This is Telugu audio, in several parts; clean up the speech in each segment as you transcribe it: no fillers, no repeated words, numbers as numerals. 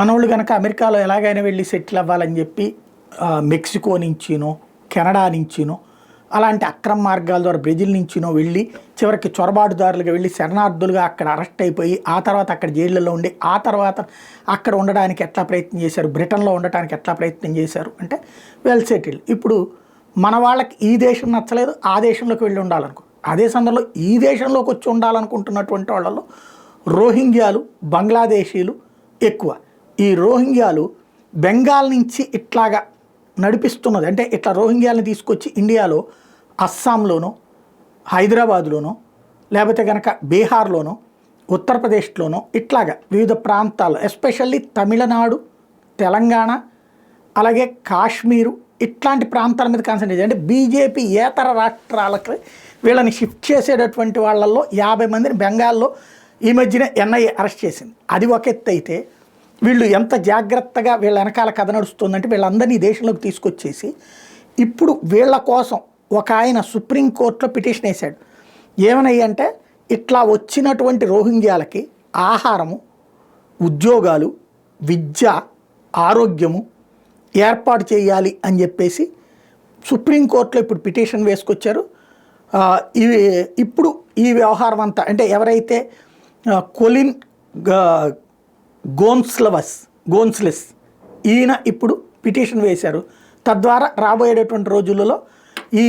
మనోళ్ళు కనుక అమెరికాలో ఎలాగైనా వెళ్ళి సెటిల్ అవ్వాలని చెప్పి మెక్సికో నుంచినో కెనడా నుంచినో అలాంటి అక్రమ మార్గాల ద్వారా బ్రెజిల్ నుంచినో వెళ్ళి చివరికి చొరబాటుదారులుగా వెళ్ళి శరణార్థులుగా అక్కడ అరెస్ట్ అయిపోయి ఆ తర్వాత అక్కడ జైళ్ళలో ఉండి ఆ తర్వాత అక్కడ ఉండడానికి ఎట్లా ప్రయత్నం చేశారు, బ్రిటన్లో ఉండటానికి ఎట్లా ప్రయత్నం చేశారు అంటే వెల్ సెటిల్డ్. ఇప్పుడు మన వాళ్ళకి ఈ దేశం నచ్చలేదు, ఆ దేశంలోకి వెళ్ళి ఉండాలనుకో, అదే సందర్భంలో ఈ దేశంలోకి వచ్చి ఉండాలనుకుంటున్నటువంటి వాళ్ళలో రోహింగ్యాలు, బంగ్లాదేశీలు ఎక్కువ. ఈ రోహింగ్యాలు బెంగాల్ నుంచి ఇట్లాగా నడిపిస్తున్నది అంటే ఇట్లా రోహింగ్యాలను తీసుకొచ్చి ఇండియాలో అస్సాంలోనో హైదరాబాద్లోనో లేకపోతే కనుక బీహార్లోనో ఉత్తరప్రదేశ్లోనో ఇట్లాగా వివిధ ప్రాంతాల్లో ఎస్పెషల్లీ తమిళనాడు, తెలంగాణ, అలాగే కాశ్మీరు ఇట్లాంటి ప్రాంతాల మీద కాన్సన్ట్రేట్ అంటే బీజేపీ ఏతర రాష్ట్రాలకు వీళ్ళని షిఫ్ట్ చేసేటటువంటి వాళ్ళల్లో 50 మందిని బెంగాల్లో ఈ మధ్యన ఎన్ఐఏ అరెస్ట్ చేసింది. అది ఒక ఎత్తు అయితే వీళ్ళు ఎంత జాగ్రత్తగా వీళ్ళ వెనకాల కథ నడుస్తుందంటే వీళ్ళందరినీ దేశంలోకి తీసుకొచ్చేసి ఇప్పుడు వీళ్ళ కోసం ఒక ఆయన సుప్రీంకోర్టులో పిటిషన్ వేశాడు. ఏమనయ్యి అంటే ఇట్లా వచ్చినటువంటి రోహింగ్యాలకి ఆహారము, ఉద్యోగాలు, విద్య, ఆరోగ్యము ఏర్పాటు చేయాలి అని చెప్పేసి సుప్రీంకోర్టులో ఇప్పుడు పిటిషన్ వేసుకొచ్చారు. ఇప్పుడు ఈ వ్యవహారం అంతా అంటే ఎవరైతే కొలిన్ గోన్స్లెస్ ఈయన ఇప్పుడు పిటిషన్ వేశారు. తద్వారా రాబోయేటటువంటి రోజులలో ఈ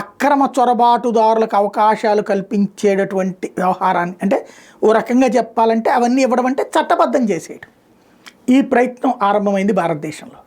అక్రమ చొరబాటుదారులకు అవకాశాలు కల్పించేటటువంటి వ్యవహారాన్ని అంటే ఓ రకంగా చెప్పాలంటే అవన్నీ ఇవ్వడం అంటే చట్టబద్ధం చేసేయడం ఈ ప్రయత్నం ఆరంభమైంది భారతదేశంలో.